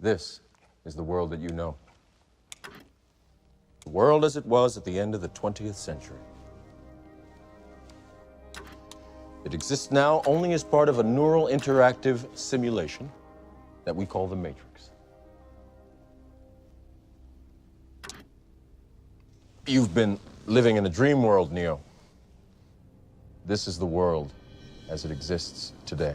This is the world that you know. The world as it was at the end of the 20th century. It exists now only as part of a neural interactive simulation that we call the Matrix. You've been living in a dream world, Neo. This is the world as it exists today.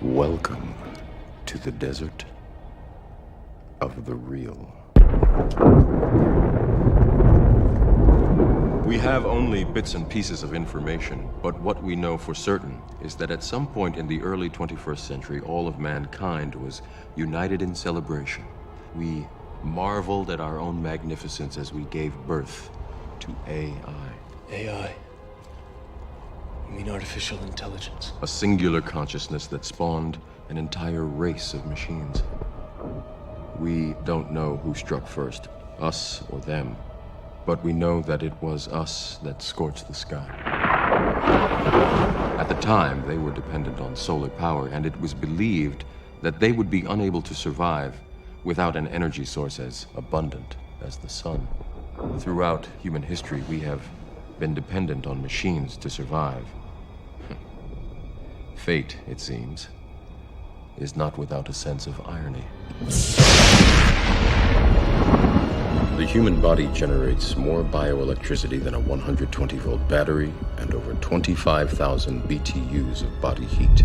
Welcome to the desert of the real. We have only bits and pieces of information, but what we know for certain is that at some point in the early 21st century, all of mankind was united in celebration. We marveled at our own magnificence as we gave birth to AI. AI? You mean artificial intelligence? A singular consciousness that spawned an entire race of machines. We don't know who struck first, us or them, but we know that it was us that scorched the sky. At the time, they were dependent on solar power, and it was believed that they would be unable to survive without an energy source as abundant as the sun. Throughout human history, we have been dependent on machines to survive. Fate, it seems, is not without a sense of irony. The human body generates more bioelectricity than a 120-volt battery and over 25,000 BTUs of body heat.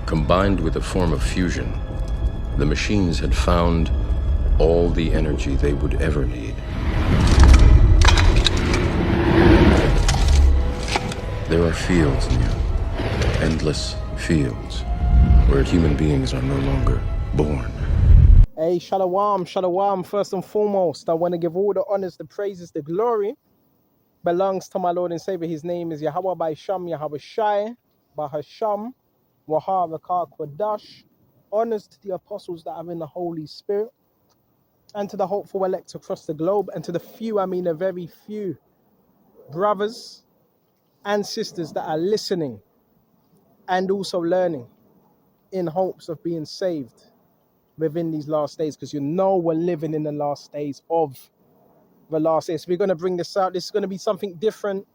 Combined with a form of fusion, the machines had found all the energy they would ever need. There are fields, Neo. Endless fields where human beings are no longer born. Hey, shalom, shalom. First and foremost, I want to give all the honors, the praises, the glory belongs to my Lord and Savior. His name is Yahweh by Sham, Yahweh Shai, Bahasham, Wahar Rakar Kwadash. Honors to the apostles that are in the Holy Spirit, and to the hopeful elect across the globe, and to the few, I mean a very few, brothers and sisters that are listening and also learning in hopes of being saved within these last days, because you know we're living in the last days of the last days. We're going to bring this out. This is going to be something different.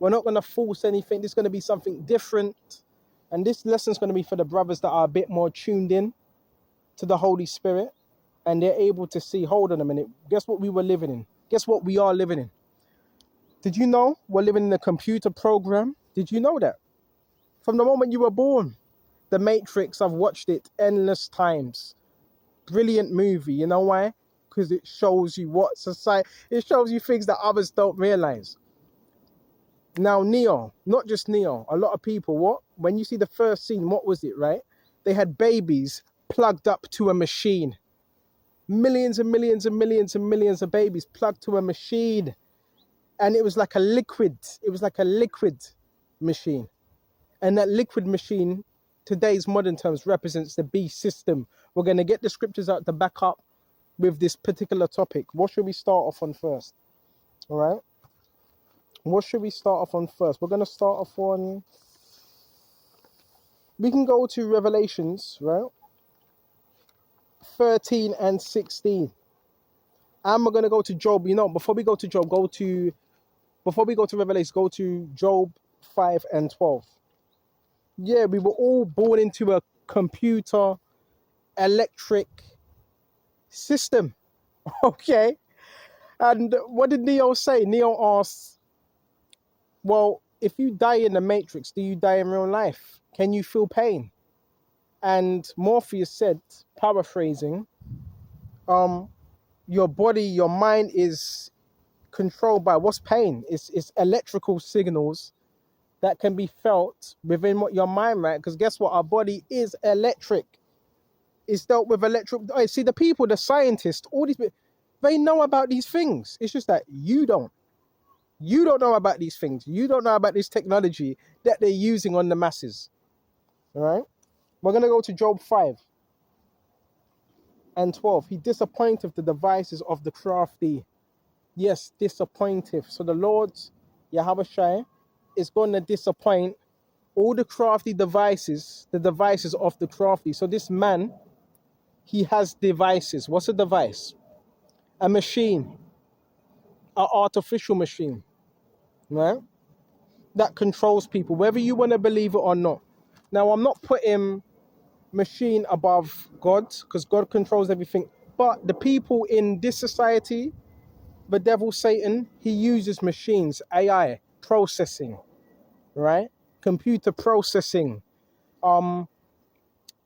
We're not going to force anything. This is going to be something different. And this lesson is going to be for the brothers that are a bit more tuned in to the Holy Spirit, and they're able to see, hold on a minute, guess what we were living in? Guess what we are living in? Did you know we're living in a computer program? Did you know that? From the moment you were born, The Matrix, I've watched it endless times. Brilliant movie. You know why? Because it shows you what society, it shows you things that others don't realize. Now, Neo, not just Neo, a lot of people, when you see the first scene, what was it, right? They had babies plugged up to a machine. Millions and millions and millions and millions of babies plugged to a machine. And it was like a liquid. It was like a liquid machine. And that liquid machine, today's modern terms, represents the beast system. We're going to get the scriptures out to back up with this particular topic. What should we start off on first? All right. What should we start off on first? We're going to start off on, we can go to Revelations, right? 13 and 16. And we're going to go to Job. You know, before we go to Job, before we go to Revelation, go to Job 5 and 12. Yeah, we were all born into a computer electric system. Okay. And what did Neo say? Neo asks, well, if you die in the Matrix, do you die in real life? Can you feel pain? And Morpheus said, paraphrasing, your body, your mind is controlled by what's pain? It's electrical signals that can be felt within your mind, right? Because guess what? Our body is electric. It's dealt with electric. See, the people, the scientists, all these people, they know about these things. It's just that you don't. You don't know about these things. You don't know about this technology that they're using on the masses. All right? We're going to go to Job 5. and 12. He disappointeth the devices of the crafty. Yes, disappointeth. So the Lord, Yahweh Shai, is going to disappoint all the crafty devices, the devices of the crafty. So this man, he has devices. What's a device? A machine, an artificial machine, right? That controls people, whether you want to believe it or not. Now, I'm not putting machine above God, because God controls everything. But the people in this society, the devil, Satan, he uses machines, AI, processing, right? Computer processing,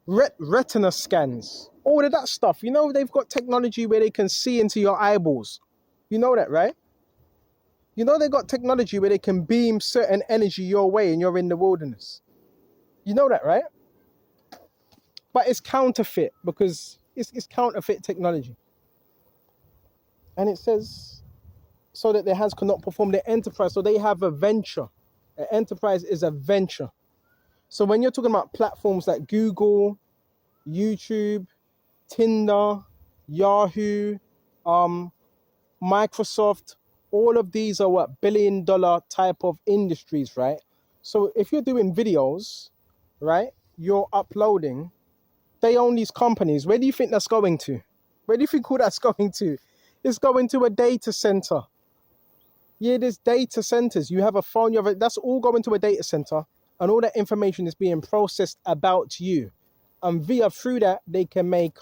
retina scans, all of that stuff. You know, they've got technology where they can see into your eyeballs. You know that, right? You know they got technology where they can beam certain energy your way and you're in the wilderness. You know that, right? But it's counterfeit, because it's counterfeit technology. And it says, so that their hands cannot perform their enterprise. So they have a venture. An enterprise is a venture. So when you're talking about platforms like Google, YouTube, Tinder, Yahoo, Microsoft, all of these are what billion-dollar type of industries, right? So if you're doing videos, right, you're uploading, they own these companies. Where do you think that's going to? Where do you think all that's going to? It's going to a data center. Yeah, there's data centers. You have a phone, that's all going to a data center, and all that information is being processed about you. And through that, they can make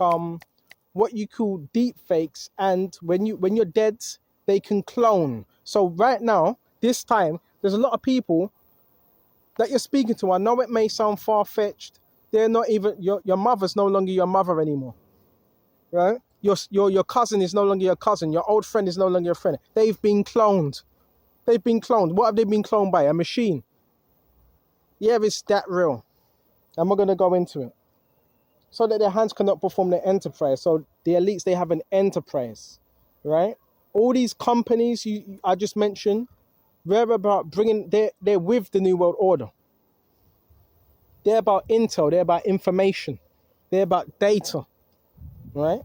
what you call deep fakes, and when you're dead, they can clone. So right now, this time, there's a lot of people that you're speaking to. I know it may sound far-fetched. They're not even, your mother's no longer your mother anymore, right? Your cousin is no longer your cousin. Your old friend is no longer your friend. They've been cloned. They've been cloned. What have they been cloned by? A machine. Yeah, it's that real. And we're going to go into it. So that their hands cannot perform their enterprise. So the elites, they have an enterprise, right? All these companies I just mentioned, they're about they're with the New World Order. They're about intel, they're about information, they're about data, right?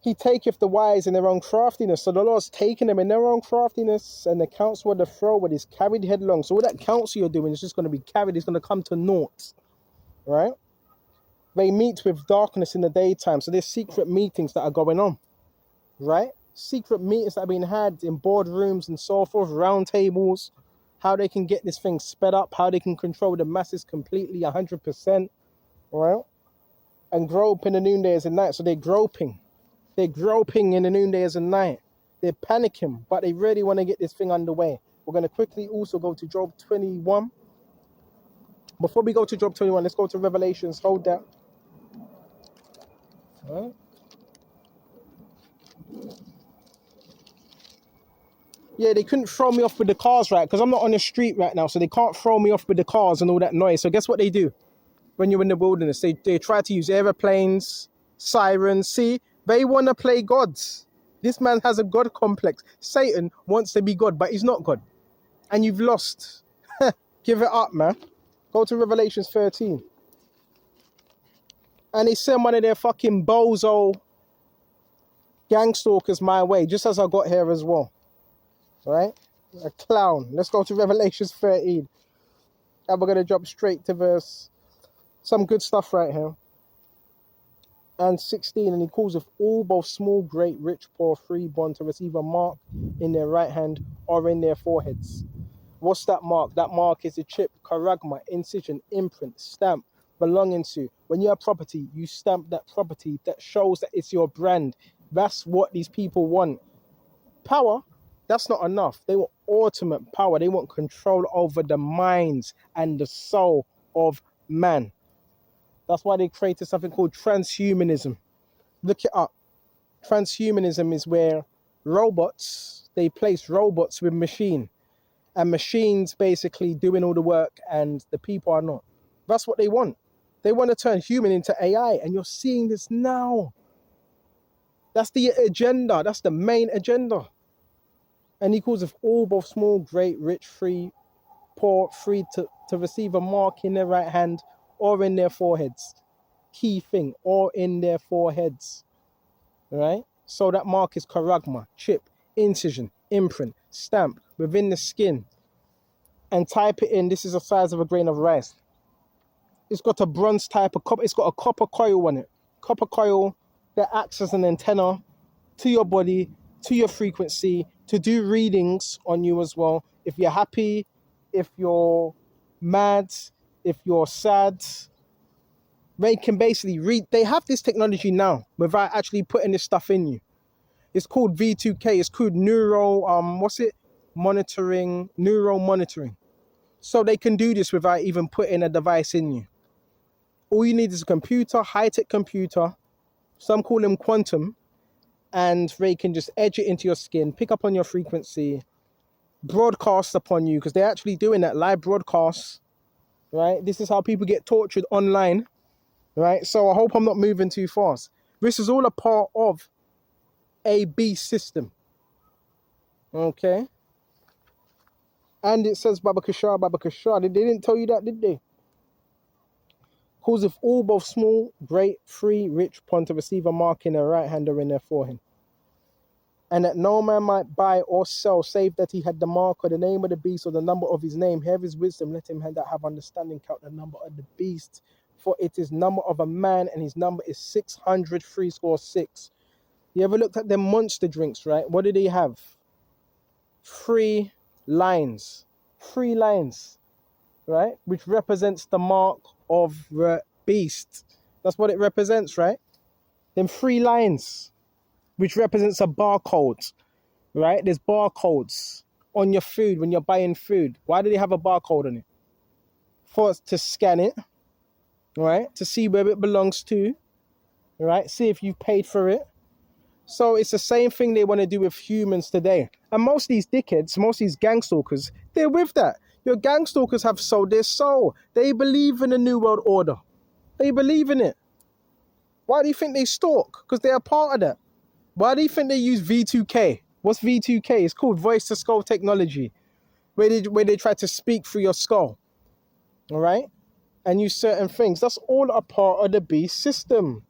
He taketh the wise in their own craftiness. So the Lord's taking them in their own craftiness, and the counsel of the froward is carried headlong. So all that counsel you're doing is just going to be carried, it's going to come to naught, right? They meet with darkness in the daytime. So there's secret meetings that are going on, right? Secret meetings that are being had in boardrooms and so forth, round tables, how they can get this thing sped up, how they can control the masses completely, 100%, right? And grope in the noondays and night. So they're groping. They're groping in the noondays and night. They're panicking, but they really want to get this thing underway. We're going to quickly also go to Job 21. Before we go to Job 21, let's go to Revelations. Hold that. All right. Yeah, they couldn't throw me off with the cars, right? Because I'm not on the street right now, so they can't throw me off with the cars and all that noise. So guess what they do when you're in the wilderness? They try to use airplanes, sirens. See, they want to play gods. This man has a God complex. Satan wants to be God, but he's not God. And you've lost. Give it up, man. Go to Revelations 13. And they send one of their fucking bozo gang stalkers my way, just as I got here as well. Right? A clown. Let's go to Revelations 13. And we're going to jump straight to verse. Some good stuff right here. And 16. And he calls of all, both small, great, rich, poor, free, bond, to receive a mark in their right hand or in their foreheads. What's that mark? That mark is a chip, charagma, incision, imprint, stamp, belonging to. When you have property, you stamp that property. That shows that it's your brand. That's what these people want. Power, that's not enough. They want ultimate power. They want control over the minds and the soul of man. That's why they created something called transhumanism. Look it up. Transhumanism is where robots, they place robots with machine. And machines basically doing all the work and the people are not. That's what they want. They want to turn human into AI. And you're seeing this now. That's the agenda. That's the main agenda. And he calls of all, both small, great, rich, free, poor, free to receive a mark in their right hand or in their foreheads. key thing, or in their foreheads, right? So that mark is charagma, chip, incision, imprint, stamp within the skin. And type it in. This is the size of a grain of rice. It's got a bronze type of copper. It's got a copper coil on it. Copper coil that acts as an antenna to your body, to your frequency, to do readings on you as well. If you're happy, if you're mad, if you're sad, they can basically read. They have this technology now without actually putting this stuff in you. It's called V2K. It's called neural monitoring. So they can do this without even putting a device in you. All you need is a computer, high-tech computer. Some call them quantum. And they can just edge it into your skin, pick up on your frequency, broadcast upon you, because they're actually doing that, live broadcasts, right? This is how people get tortured online, right? So I hope I'm not moving too fast. This is all a part of a beast system, okay? And it says Baba Kashar. They didn't tell you that, did they? Causeth all, both small, great, free, rich, upon to receive a mark in their right hand or in their forehead. And that no man might buy or sell, save that he had the mark or the name of the beast or the number of his name. Have his wisdom, let him that have understanding count the number of the beast. For it is number of a man, and his number is 666. You ever looked at them monster drinks, right? What do they have? 3 lines. 3 lines, right? Which represents the mark of the beast. That's what it represents, right? Them 3 lines, which represents a barcode, right? There's barcodes on your food when you're buying food. Why do they have a barcode on it? For us to scan it, right? To see where it belongs to, right? See if you've paid for it. So it's the same thing they want to do with humans today. And most of these dickheads, most of these gang stalkers, they're with that. Your gang stalkers have sold their soul. They believe in the New World Order. They believe in it. Why do you think they stalk? Because they're a part of that. Why do you think they use V2K? What's V2K? It's called voice to skull technology, where they try to speak through your skull, all right? And use certain things. That's all a part of the beast system.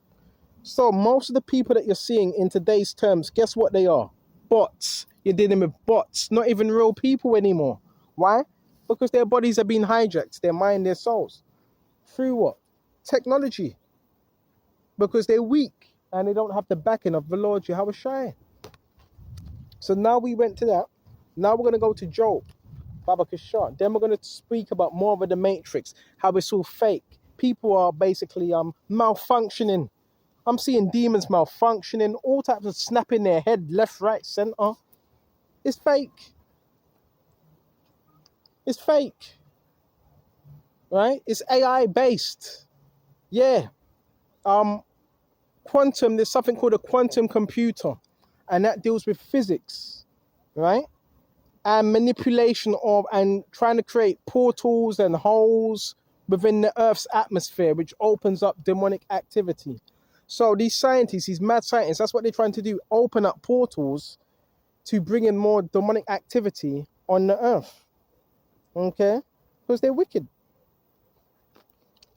So most of the people that you're seeing in today's terms, guess what they are? Bots. You're dealing with bots, not even real people anymore. Why? Because their bodies are being hijacked, their mind, their souls. Through what? Technology. Because they're weak and they don't have the backing of the Lord Yahweh Shai. So now we went to that. Now we're going to go to Job, Baba Kashar. Then we're going to speak about more of the matrix, how it's all fake. People are basically malfunctioning. I'm seeing demons malfunctioning, all types of snapping their head, left, right, center. It's fake. It's fake. Right? It's AI based. Yeah. Quantum, there's something called a quantum computer, and that deals with physics, right? And manipulation of, and trying to create portals and holes within the Earth's atmosphere, which opens up demonic activity. So these scientists, these mad scientists, that's what they're trying to do, open up portals to bring in more demonic activity on the Earth, okay? Because they're wicked.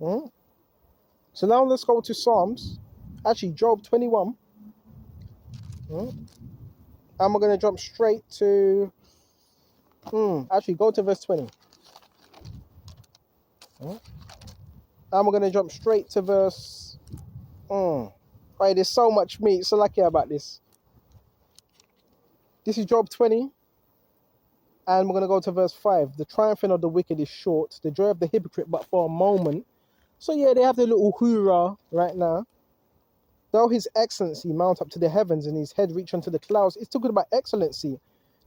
So now let's go to Psalms. Actually, Job 21. And we're going to jump straight to... Actually, go to verse 20. And we're going to jump straight to verse... Right, there's so much meat. So lucky about this. This is Job 20. And we're going to go to verse 5. The triumphing of the wicked is short. The joy of the hypocrite but for a moment. So yeah, they have the little hoorah right now. Though his excellency mount up to the heavens and his head reach unto the clouds. It's talking about excellency.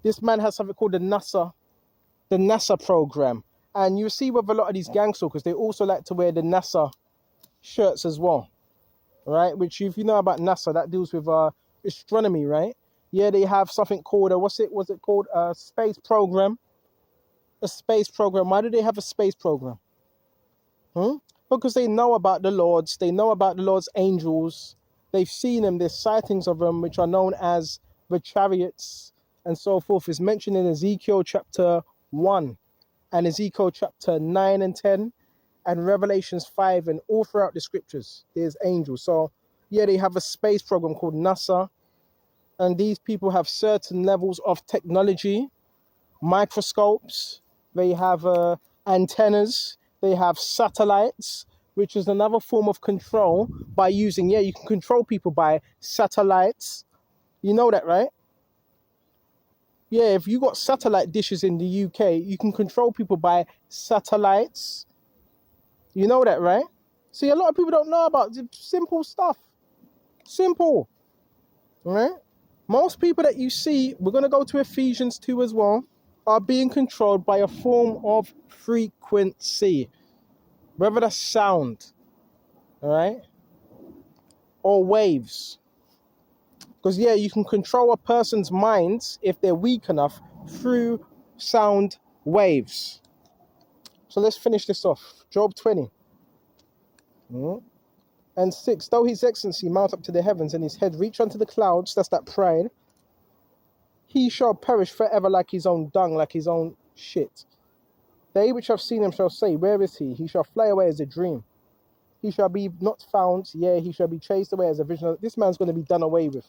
This man has something called the NASA program. And you see with a lot of these gang stalkers, they also like to wear the NASA shirts as well. Right? Which if you know about NASA, that deals with astronomy, right? Yeah, they have something called, what's it called? A space program. A space program. Why do they have a space program? Because they know about the Lords. They know about the Lord's angels. They've seen them. There's sightings of them, which are known as the chariots and so forth. It's mentioned in Ezekiel chapter 1 and Ezekiel chapter 9 and 10. and Revelations 5, and all throughout the scriptures, there's angels. So, yeah, they have a space program called NASA, and these people have certain levels of technology, microscopes, they have antennas, they have satellites, which is another form of control by using, yeah, you can control people by satellites. You know that, right? Yeah, if you got satellite dishes in the UK, you can control people by satellites. You know that, right? See, a lot of people don't know about simple stuff. Simple, right? Most people that you see, we're going to go to Ephesians 2 as well, are being controlled by a form of frequency, whether that's sound, all right, or waves. Because, yeah, you can control a person's minds if they're weak enough through sound waves. So let's finish this off. Job 20. And 6, though his excellency mount up to the heavens and his head reach unto the clouds, that's that pride, he shall perish forever like his own dung, like his own shit. They which have seen him shall say, where is he? He shall fly away as a dream. He shall be not found, yea, he shall be chased away as a vision. This man's going to be done away with.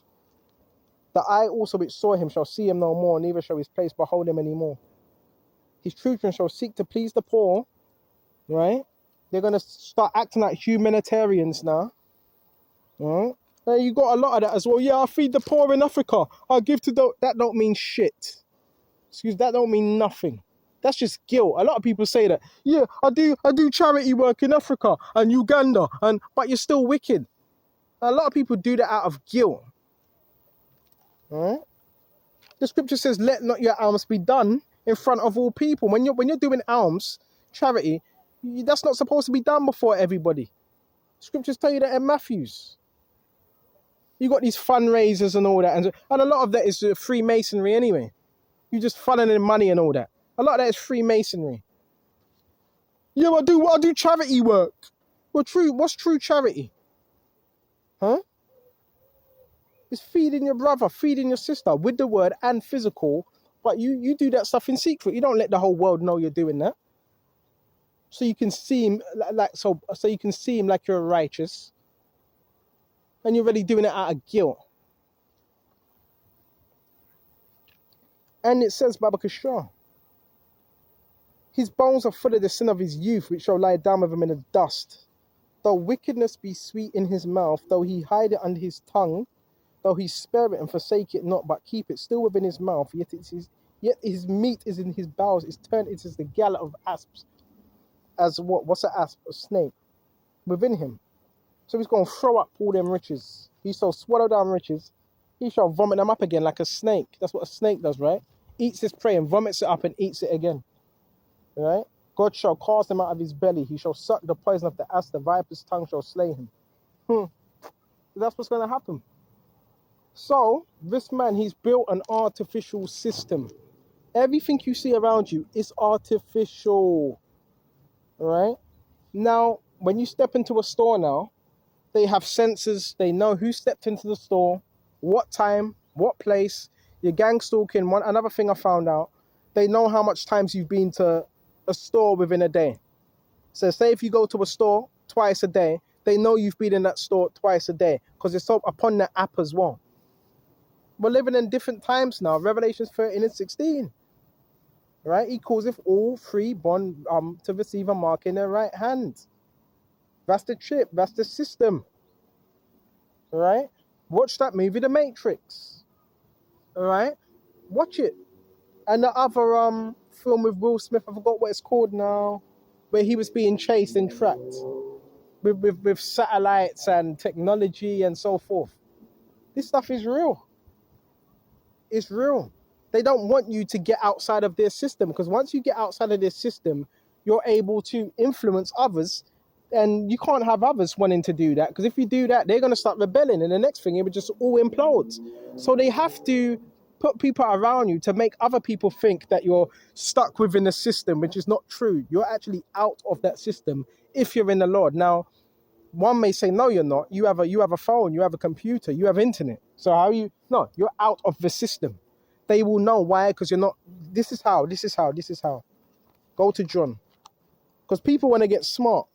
The eye also which saw him shall see him no more, neither shall his place behold him any more. His children shall seek to please the poor, right? They're going to start acting like humanitarians now, right? And you got a lot of that as well. Yeah, I feed the poor in Africa. I give to the... That don't mean shit. Excuse, that don't mean nothing. That's just guilt. A lot of people say that. Yeah, I do charity work in Africa and Uganda, but you're still wicked. A lot of people do that out of guilt. All right? The scripture says, let not your alms be done in front of all people. When you're doing alms, charity, that's not supposed to be done before everybody. Scriptures tell you that in Matthews. You got these fundraisers and all that, and a lot of that is Freemasonry anyway. You just funneling in money and all that. A lot of that is Freemasonry. Yeah, I do charity work. Well, what's true charity? Huh? It's feeding your brother, feeding your sister with the word and physical, but you do that stuff in secret. You don't let the whole world know you're doing that. So you can seem like you're righteous, and you're really doing it out of guilt. And it says, Baba Kishar, his bones are full of the sin of his youth, which shall lie down with him in the dust. Though wickedness be sweet in his mouth, though he hide it under his tongue, though he spare it and forsake it not, but keep it still within his mouth, yet his meat is in his bowels, is turned into the gallop of asps. As what? What's an asp? A snake within him. So he's going to throw up all them riches. He shall swallow down riches. He shall vomit them up again like a snake. That's what a snake does, right? Eats his prey and vomits it up and eats it again. Right? God shall cast him out of his belly. He shall suck the poison of the asp. The viper's tongue shall slay him. That's what's going to happen. So, this man, he's built an artificial system. Everything you see around you is artificial. Right? Now, when you step into a store now, they have sensors. They know who stepped into the store, what time, what place. You're gang stalking. Another thing I found out, they know how much times you've been to a store within a day. So say if you go to a store twice a day, they know you've been in that store twice a day because it's up upon the app as well. We're living in different times now. Revelations 13 and 16. Right? He calls it all free born to receive a mark in their right hand. That's the chip. That's the system. All right? Watch that movie, The Matrix. All right? Watch it. And the other film with Will Smith, I forgot what it's called now, where he was being chased and tracked with satellites and technology and so forth. This stuff is real. It's real. They don't want you to get outside of their system, because once you get outside of their system, you're able to influence others, and you can't have others wanting to do that, because if you do that, they're going to start rebelling, and the next thing, it would just all implode. So they have to put people around you to make other people think that you're stuck within the system, which is not true. You're actually out of that system if you're in the Lord. Now, one may say, no, you're not. You have a phone, you have a computer, you have internet. So no, you're out of the system. They will know why, because you're not, this is how. Go to John. Because people want to get smart.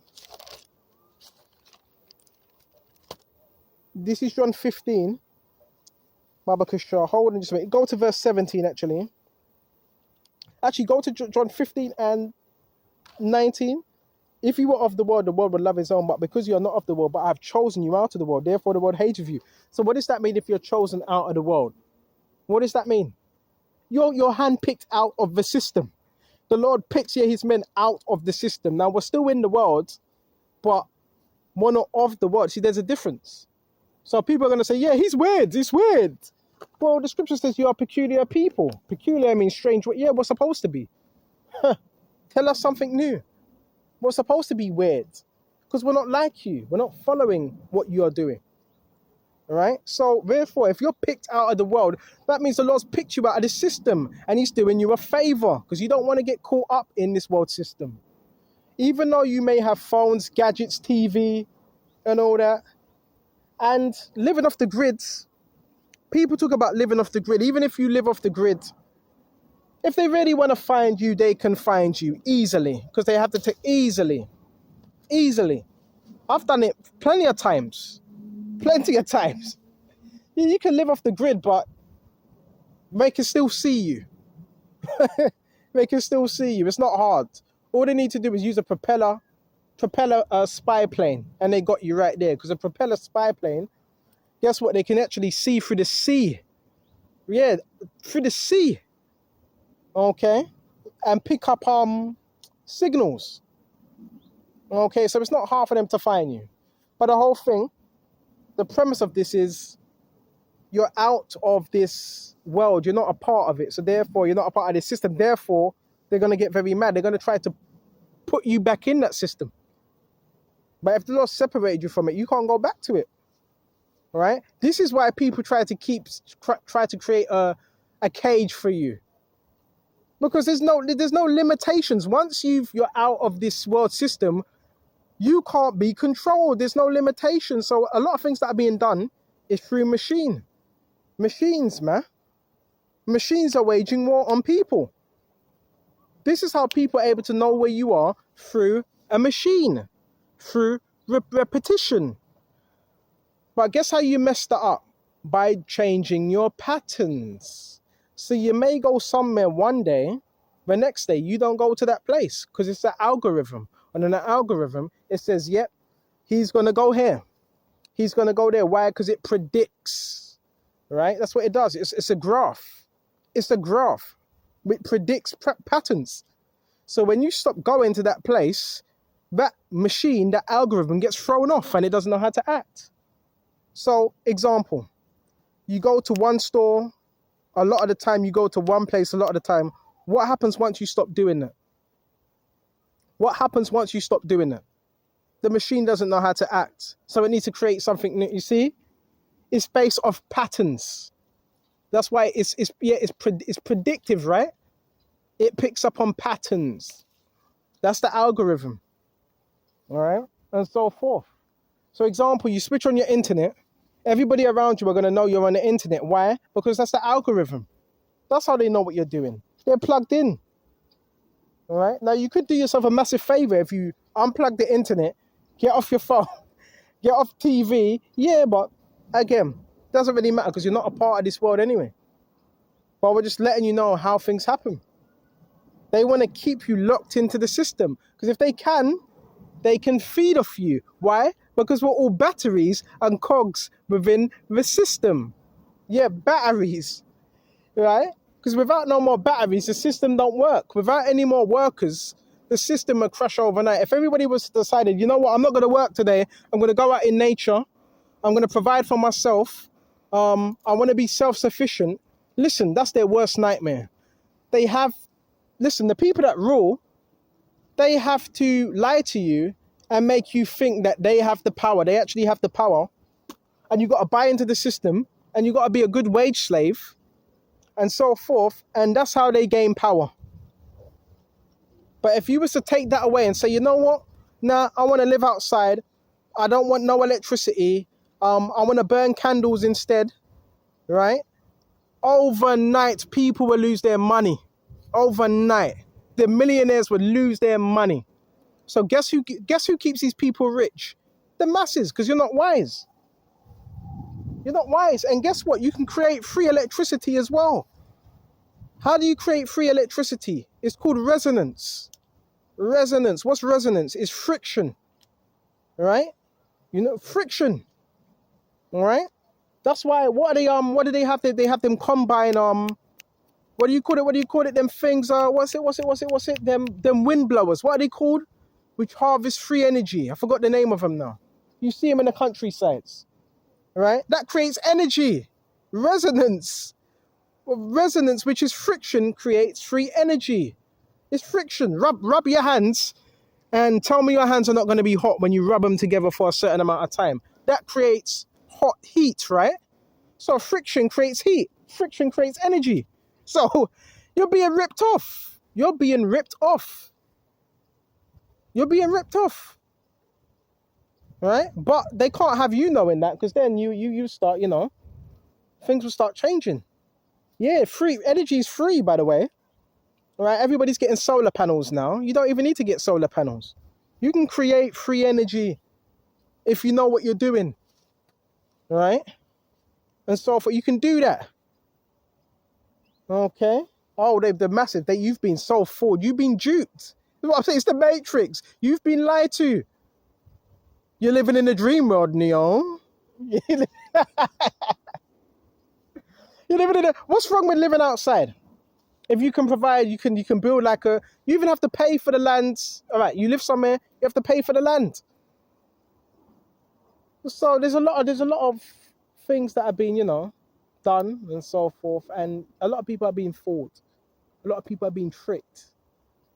This is John 15. Baba Kushar. Hold on just a minute. Go to verse 17 actually. Actually, go to John 15 and 19. If you were of the world would love his own, but because you are not of the world, but I have chosen you out of the world, therefore the world hates you. So what does that mean if you're chosen out of the world? What does that mean? You're handpicked out of the system. The Lord picks his men out of the system. Now we're still in the world, but we're not of the world. See, there's a difference. So people are going to say, yeah, he's weird. It's weird. Well, the scripture says you are peculiar people. Peculiar means strange. Yeah, we're supposed to be. Tell us something new. We're supposed to be weird because we're not like you. We're not following what you are doing. All right? So therefore, if you're picked out of the world, that means the Lord's picked you out of the system and he's doing you a favor because you don't want to get caught up in this world system. Even though you may have phones, gadgets, TV and all that, and living off the grids, people talk about living off the grid. Even if you live off the grid, if they really want to find you, they can find you easily because they have to take easily. I've done it plenty of times. You can live off the grid, but they can still see you. It's not hard. All they need to do is use a propeller spy plane, and they got you right there. Because a propeller spy plane, guess what? They can actually see through the sea. Yeah, through the sea. Okay, and pick up signals. Okay, so it's not hard for them to find you. But the whole thing, the premise of this is you're out of this world. You're not a part of it. So therefore, you're not a part of this system. Therefore, they're going to get very mad. They're going to try to put you back in that system. But if the Lord separated you from it, you can't go back to it. All right? This is why people try to create a cage for you. Because there's no limitations. Once you're out of this world system, you can't be controlled. There's no limitations. So a lot of things that are being done is through machines, man. Machines are waging war on people. This is how people are able to know where you are through a machine, through repetition. But guess how you messed that up? By changing your patterns. So you may go somewhere one day, the next day you don't go to that place because it's an algorithm. And in the algorithm, it says, yep, he's going to go here. He's going to go there. Why? Because it predicts, right? That's what it does. It's a graph. It's a graph. It predicts patterns. So when you stop going to that place, that machine, that algorithm gets thrown off and it doesn't know how to act. So, example, you go to one store, a lot of the time you go to one place, a lot of the time. What happens once you stop doing that? What happens once you stop doing that? The machine doesn't know how to act. So it needs to create something new. You see? It's based off patterns. That's why it's predictive, right? It picks up on patterns. That's the algorithm. All right? And so forth. So example, you switch on your internet. Everybody around you are going to know you're on the internet. Why? Because that's the algorithm. That's how they know what you're doing. They're plugged in. All right? Now, you could do yourself a massive favor if you unplug the internet, get off your phone, get off TV. Yeah, but again, doesn't really matter because you're not a part of this world anyway. But we're just letting you know how things happen. They want to keep you locked into the system because if they can feed off you. Why? Because we're all batteries and cogs within the system. Yeah, batteries, right? Because without no more batteries, the system don't work. Without any more workers, the system will crash overnight. If everybody was decided, you know what, I'm not going to work today. I'm going to go out in nature. I'm going to provide for myself. I want to be self-sufficient. Listen, that's their worst nightmare. The people that rule, they have to lie to you and make you think that they have the power. They actually have the power. And you got to buy into the system. And you got to be a good wage slave. And so forth. And that's how they gain power. But if you was to take that away and say, you know what? Nah, I want to live outside. I don't want no electricity. I want to burn candles instead. Right? Overnight, people will lose their money. Overnight. The millionaires would lose their money. So guess who keeps these people rich? The masses, because you're not wise. You're not wise. And guess what? You can create free electricity as well. How do you create free electricity? It's called resonance. Resonance. What's resonance? It's friction. All right? You know, friction. All right? That's why, what do they have? They have them combine, what do you call it? Them things, what's it? Them wind blowers. What are they called? Which harvest free energy. I forgot the name of them now. You see them in the countrysides. Right? That creates energy. Resonance. Resonance, which is friction, creates free energy. It's friction. Rub your hands and tell me your hands are not going to be hot when you rub them together for a certain amount of time. That creates hot heat, right? So friction creates heat. Friction creates energy. So you're being ripped off. You're being ripped off. You're being ripped off. Right? But they can't have you knowing that, because then you start, things will start changing. Yeah, free energy is free, by the way. All right, everybody's getting solar panels now. You don't even need to get solar panels. You can create free energy if you know what you're doing. All right? And so forth. You can do that. Okay? Oh, they're massive. You've been so fooled. You've been duped. What I'm saying, it's the Matrix. You've been lied to. You're living in a dream world, Neo. You're living in a... What's wrong with living outside? If you can provide, you can build like a... You even have to pay for the land. All right, you live somewhere, you have to pay for the land. So there's a lot of things that have been, done and so forth. And a lot of people are being fooled. A lot of people are being tricked.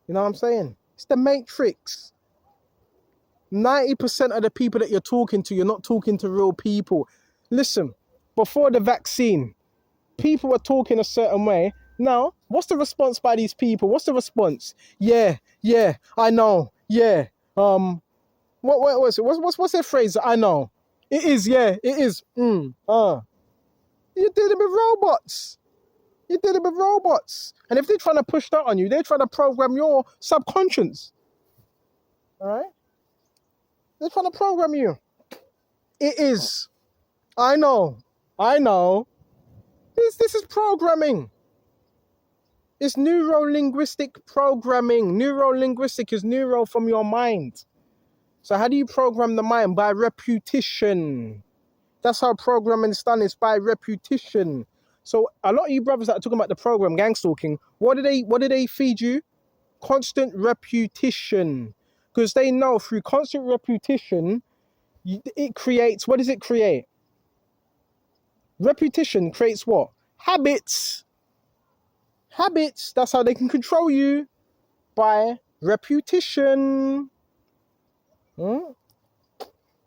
You know what I'm saying? It's the Matrix. 90% of the people that you're talking to, you're not talking to real people. Listen, before the vaccine, people were talking a certain way. Now, what's the response by these people? What's the response? Yeah, I know. Yeah. What was it? What's their phrase? I know. It is, yeah, it is. You're dealing with robots. You're dealing with robots. And if they're trying to push that on you, they're trying to program your subconscious. All right? They're trying to program you. It is. I know. This is programming. It's neuro-linguistic programming. Neuro-linguistic is neuro from your mind. So how do you program the mind? By repetition. That's how programming is done. It's by repetition. So a lot of you brothers that are talking about the program, gang stalking, what do they feed you? Constant repetition. Because they know through constant repetition, it creates, what does it create? Repetition creates what? Habits. Habits. That's how they can control you. By repetition.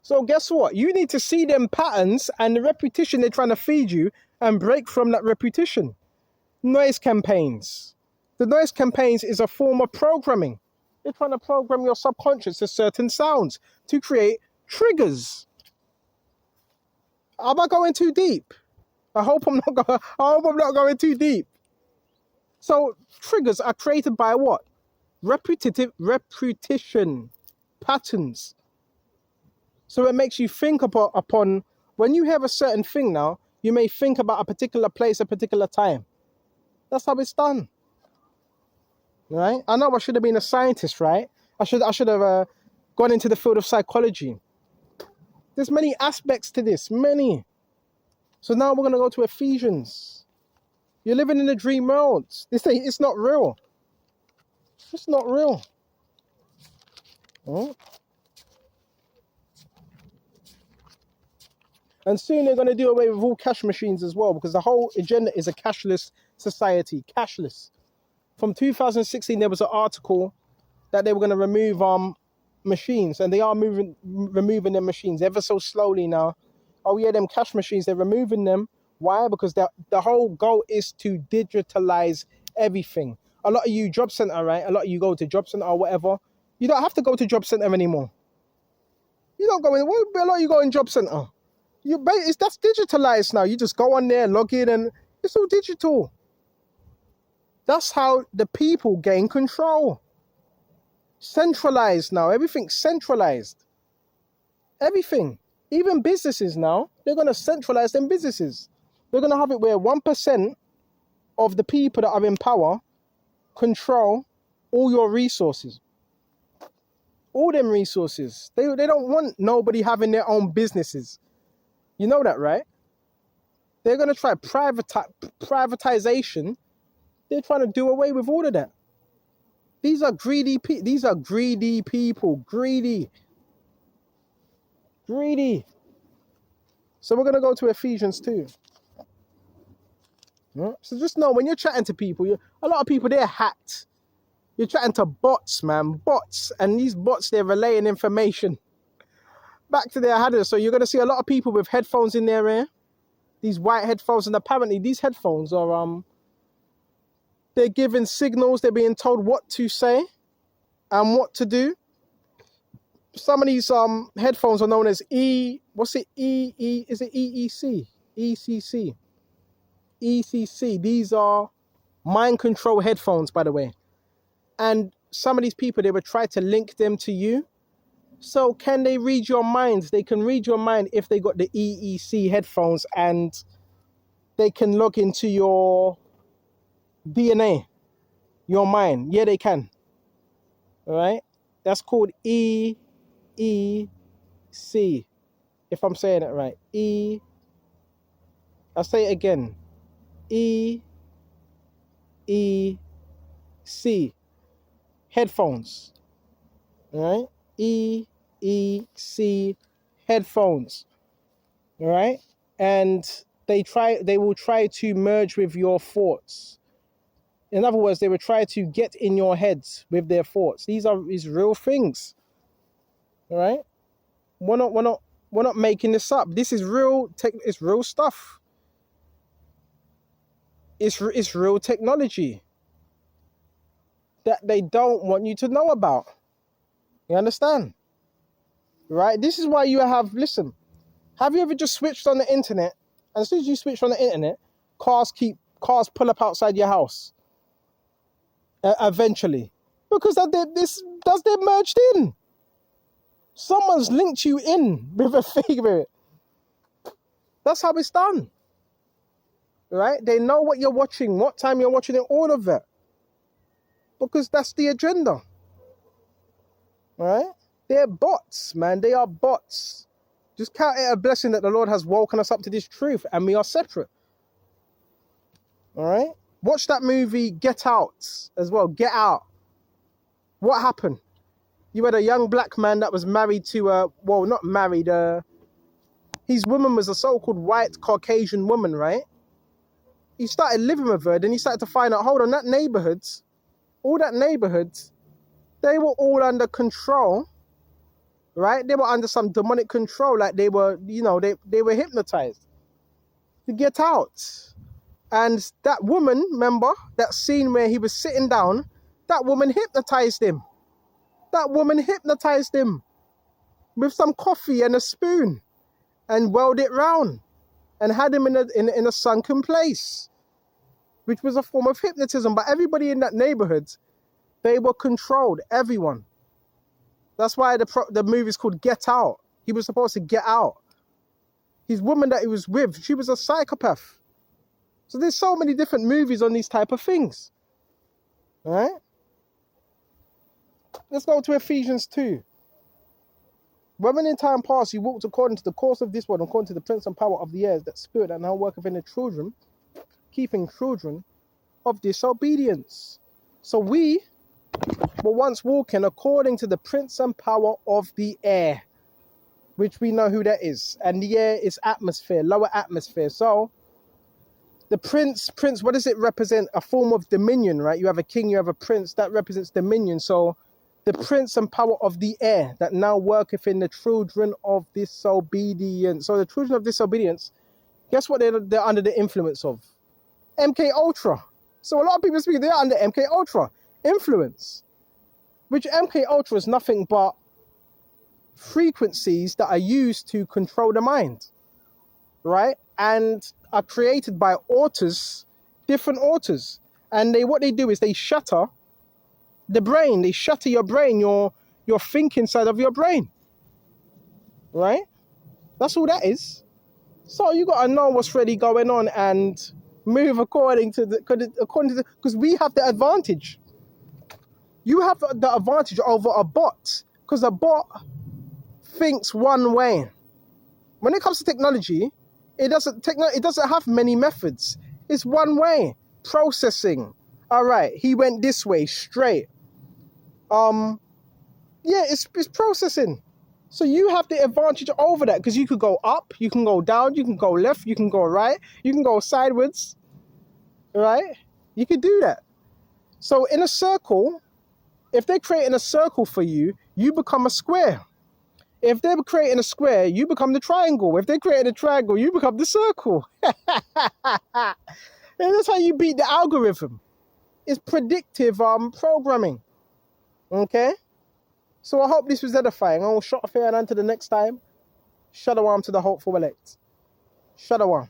So guess what? You need to see them patterns and the repetition they're trying to feed you and break from that repetition. Noise campaigns. The noise campaigns is a form of programming. They're trying to program your subconscious to certain sounds to create triggers. Am I going too deep? I hope I'm not going too deep. So triggers are created by what? Repetition patterns. So it makes you think upon when you have a certain thing now, you may think about a particular place, a particular time. That's how it's done. Right? I know I should have been a scientist, right? I should have gone into the field of psychology. There's many aspects to this, many. So now we're going to go to Ephesians. You're living in a dream world. It's not real. It's not real. Oh. And soon they're going to do away with all cash machines as well, because the whole agenda is a cashless society. Cashless. From 2016, there was an article that they were going to remove machines, and they are removing them machines ever so slowly now. Oh yeah, them cash machines, they're removing them. Why? Because the whole goal is to digitalize everything. A lot of you job center, right? A lot of you go to job center or whatever. You don't have to go to job center anymore. You don't go in. A lot of you go in job center. That's digitalized now. You just go on there, log in, and it's all digital. That's how the people gain control. Centralized now. Everything's centralized. Everything. Even businesses now, they're going to centralize them businesses. They're going to have it where 1% of the people that are in power control all your resources. All them resources. They don't want nobody having their own businesses. You know that, right? They're going to try privatization. They're trying to do away with all of that. These are greedy people. Greedy. So we're going to go to Ephesians 2. So just know, when you're chatting to people, a lot of people, they're hacked. You're chatting to bots, man. Bots. And these bots, they're relaying information back to their headers. So you're going to see a lot of people with headphones in their ear. These white headphones. And apparently these headphones are... they're giving signals. They're being told what to say and what to do. Some of these headphones are known as is it EEC? ECC. ECC. These are mind control headphones, by the way. And some of these people, they would try to link them to you. So can they read your mind? They can read your mind if they got the EEC headphones, and they can log into your DNA, your mind. Yeah, they can. All right. That's called EEC, if I'm saying it right. I'll say it again. EEC. Headphones. All right. EEC headphones. All right. And they will try to merge with your thoughts. In other words, they will try to get in your heads with their thoughts. These are real things. All right. We're not making this up. This is real it's real stuff. It's real technology that they don't want you to know about. You understand? Right? This is why you listen, have you ever just switched on the internet, and as soon as you switch on the internet, cars pull up outside your house eventually? Because they're merged in. Someone's linked you in with a figure. That's how it's done. Right? They know what you're watching, what time you're watching it, all of it. Because that's the agenda. Right? They're bots, man. They are bots. Just count it a blessing that the Lord has woken us up to this truth and we are separate. All right? Watch that movie Get Out as well. Get Out. What happened? You had a young black man that was married to not married. His woman was a so-called white Caucasian woman, right? He started living with her, then he started to find out, hold on, all that neighborhood, they were all under control, right? They were under some demonic control, like they were, they were hypnotized to get out. And that woman, remember, that scene where he was sitting down, that woman hypnotized him. That woman hypnotized him with some coffee and a spoon and whirled it round and had him in a sunken place, which was a form of hypnotism. But everybody in that neighborhood, they were controlled, everyone. That's why the movie's called Get Out. He was supposed to get out. His woman that he was with, she was a psychopath. So there's so many different movies on these type of things. All right? Let's go to Ephesians 2. When in time past you walked according to the course of this world, according to the prince and power of the air, that spirit that now worketh in the children, keeping children of disobedience. So we were once walking according to the prince and power of the air, which we know who that is. And the air is atmosphere, lower atmosphere. So the prince, what does it represent? A form of dominion, right? You have a king, you have a prince, that represents dominion. So the prince and power of the air that now worketh in the children of disobedience. So the children of disobedience, guess what they're under the influence of? MK Ultra. So a lot of people speak, they're under MK Ultra influence, which MK Ultra is nothing but frequencies that are used to control the mind, right? And are created by authors, different authors. And what they do is they shatter The brain, they shatter your brain, your thinking side of your brain. Right? That's all that is. So you gotta know what's really going on and move according to because we have the advantage. You have the advantage over a bot because a bot thinks one way. When it comes to technology, it doesn't have many methods. It's one way. Processing. All right, he went this way straight. Yeah, it's processing. So you have the advantage over that because you could go up, you can go down, you can go left, you can go right, you can go sideways, right? You could do that. So in a circle, if they're creating a circle for you, you become a square. If they're creating a square, you become the triangle. If they're creating a triangle, you become the circle. And that's how you beat the algorithm. It's predictive programming. Okay? So I hope this was edifying. I will shut off here and until the next time. Shalom to the hopeful elect. Shalom.